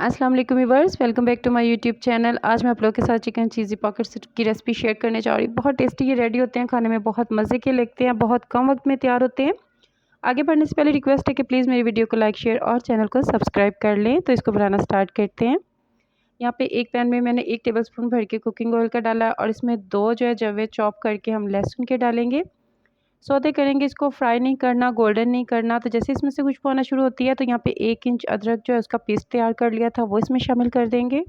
अस्सलाम वालेकुम viewers, welcome back to my YouTube channel. आज मैं आप लोगों के साथ चिकन चीज़ी पॉकेट्स की रेसिपी शेयर करने जा रही हूँ। बहुत टेस्टी ये रेडी होते हैं, खाने में बहुत मज़े के लगते हैं, बहुत कम वक्त में तैयार होते हैं। आगे बढ़ने से पहले रिक्वेस्ट है कि प्लीज़ मेरी वीडियो को लाइक, शेयर और चैनल को सब्सक्राइब कर लें। तो इसको बनाना स्टार्ट करते हैं। यहाँ पे एक पैन में मैंने 1 टेबलस्पून भर के कुकिंग ऑयल का डाला और इसमें 2 जो है जवे चॉप करके हम लहसुन के डालेंगे। सौते करेंगे, इसको फ्राई नहीं करना, गोल्डन नहीं करना। तो जैसे इसमें से खुशबू आना शुरू होती है तो यहाँ पे 1 इंच अदरक जो है उसका पेस्ट तैयार कर लिया था वो इसमें शामिल कर देंगे।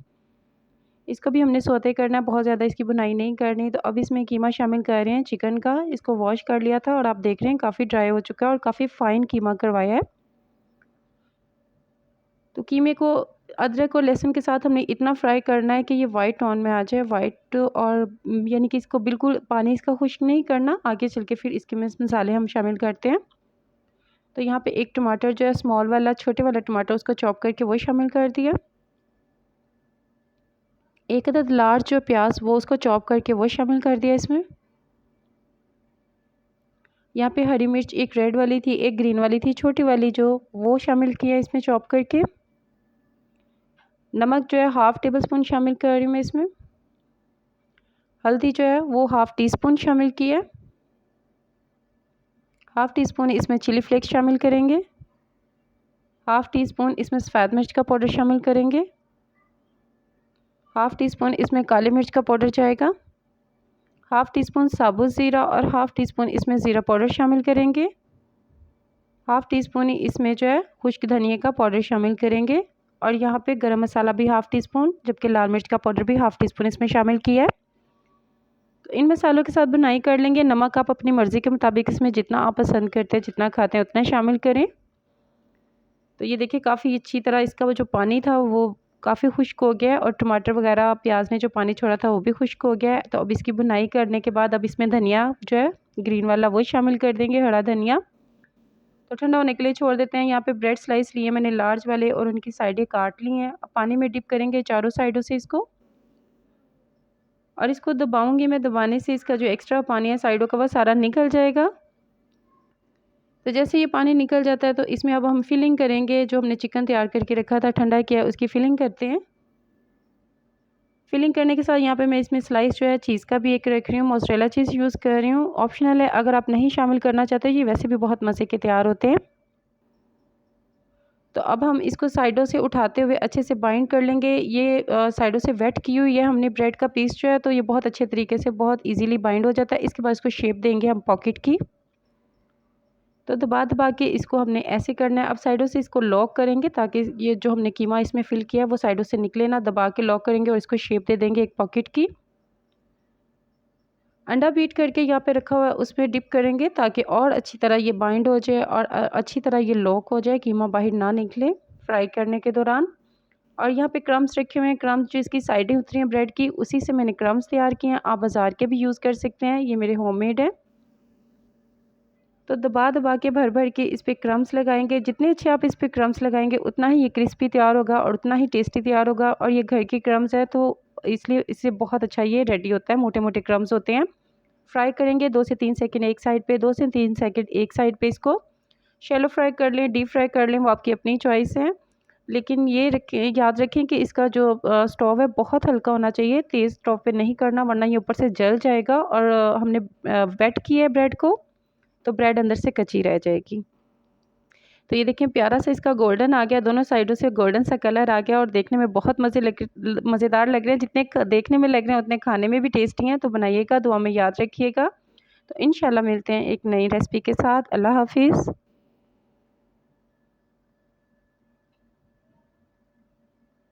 इसको भी हमने सौते करना है, बहुत ज़्यादा इसकी भुनाई नहीं करनी। तो अब इसमें कीमा शामिल कर रहे हैं चिकन का। इसको वॉश कर लिया था और आप देख रहे हैं काफ़ी ड्राई हो चुका है और काफ़ी फ़ाइन कीमा करवाया है। तो कीमे को अदरक और लहसुन के साथ हमने इतना फ्राई करना है कि ये वाइट टोन में आ जाए, वाइट, और यानी कि इसको बिल्कुल पानी इसका खुश्क नहीं करना। आगे चल के फिर इसके में मसाले हम शामिल करते हैं। तो यहाँ पे एक टमाटर जो है स्मॉल वाला, छोटे वाला टमाटर, उसको चॉप करके वो शामिल कर दिया। एक अदद लार्ज जो प्याज वो उसको चॉप करके वो शामिल कर दिया इसमें। यहाँ पे हरी मिर्च एक रेड वाली थी, एक ग्रीन वाली थी छोटी वाली, जो वो शामिल किया इसमें चॉप करके। नमक जो है 1/2 टेबलस्पून शामिल कर रही हूँ मैं इसमें। हल्दी जो है वो 1/2 टीस्पून शामिल किया। 1/2 टीस्पून इसमें चिली फ्लेक्स शामिल करेंगे। 1/2 टीस्पून इसमें सफ़ेद मिर्च का पाउडर शामिल करेंगे। 1/2 टीस्पून इसमें काली मिर्च का पाउडर जाएगा। 1/2 टीस्पून साबुत ज़ीरा और 1/2 टीस्पून इसमें ज़ीरा पाउडर शामिल करेंगे। 1/2 टीस्पून इसमें जो है खुश्क धनिया का पाउडर शामिल करेंगे। और यहाँ पे गरम मसाला भी 1/2 टीस्पून, जबकि लाल मिर्च का पाउडर भी 1/2 टीस्पून इसमें शामिल किया है। तो इन मसालों के साथ बुनाई कर लेंगे। नमक आप अपनी मर्ज़ी के मुताबिक इसमें जितना आप पसंद करते हैं, जितना खाते हैं उतना शामिल करें। तो ये देखिए काफ़ी अच्छी तरह इसका वो जो पानी था वो काफ़ी खुश्क हो गया है और टमाटर वगैरह प्याज ने जो पानी छोड़ा था वो भी खुश्क हो गया है। तो अब इसकी बुनाई करने के बाद अब इसमें धनिया जो है ग्रीन वाला वो शामिल कर देंगे, हरा धनिया। तो ठंडा होने के लिए छोड़ देते हैं। यहाँ पे ब्रेड स्लाइस लिए मैंने लार्ज वाले और उनकी साइडें काट ली हैं। अब पानी में डिप करेंगे चारों साइडों से इसको, और इसको दबाऊंगी मैं। दबाने से इसका जो एक्स्ट्रा पानी है साइडों का वो सारा निकल जाएगा। तो जैसे ये पानी निकल जाता है तो इसमें अब हम फिलिंग करेंगे। जो हमने चिकन तैयार करके रखा था, ठंडा किया, उसकी फिलिंग करते हैं। फिलिंग करने के साथ यहाँ पे मैं इसमें स्लाइस जो है चीज़ का भी एक रख रही हूँ, मोज़रेला चीज़ यूज़ कर रही हूँ। ऑप्शनल है, अगर आप नहीं शामिल करना चाहते, ये वैसे भी बहुत मज़े के तैयार होते हैं। तो अब हम इसको साइडों से उठाते हुए अच्छे से बाइंड कर लेंगे। ये साइडों से वेट की हुई है हमने ब्रेड का पीस जो है, तो ये बहुत अच्छे तरीके से बहुत इजीली बाइंड हो जाता है। इसके बाद इसको शेप देंगे हम पॉकेट की। तो दबा दबा के इसको हमने ऐसे करना है। अब साइडों से इसको लॉक करेंगे ताकि ये जो हमने कीमा इसमें फिल किया है वो साइडों से निकले ना। दबा के लॉक करेंगे और इसको शेप दे देंगे एक पॉकेट की। अंडा बीट करके यहाँ पे रखा हुआ है उसमें डिप करेंगे ताकि और अच्छी तरह ये बाइंड हो जाए और अच्छी तरह ये लॉक हो जाए, कीमा बाहर ना निकले फ्राई करने के दौरान। और यहाँ पे क्रम्स रखे हुए हैं, क्रम्स जो इसकी साइडें उतरी हैं ब्रेड की, उसी से मैंने क्रम्स तैयार किए हैं। आप बाज़ार के भी यूज़ कर सकते हैं, ये मेरे होममेड है। तो दबा दबा के भर भर के इस पर क्रम्स लगाएंगे। जितने अच्छे आप इस पर क्रम्स लगाएंगे उतना ही ये क्रिस्पी तैयार होगा और उतना ही टेस्टी तैयार होगा। और ये घर के क्रम्स है तो इसलिए इससे बहुत अच्छा ये रेडी होता है। मोटे मोटे क्रम्स होते हैं। फ्राई करेंगे 2 से 3 सेकंड एक साइड पे, 2 से 3 सेकंड एक साइड पे। इसको शैलो फ्राई कर लें, डीप फ्राई कर लें, वो आपकी अपनी चॉइस है। लेकिन ये रखें, याद रखें कि इसका जो स्टोव है बहुत हल्का होना चाहिए, तेज़ स्टोव पे नहीं करना वरना ये ऊपर से जल जाएगा। और हमने वेट किया है ब्रेड को तो ब्रेड अंदर से कच्ची रह जाएगी। तो ये देखें प्यारा सा इसका गोल्डन आ गया, दोनों साइडों से गोल्डन सा कलर आ गया और देखने में बहुत मज़ेदार लग रहे हैं। जितने देखने में लग रहे हैं उतने खाने में भी टेस्टी हैं। तो बनाइएगा, दुआ में याद रखिएगा। तो इंशाल्लाह मिलते हैं एक नई रेसिपी के साथ। अल्लाह हाफिज़।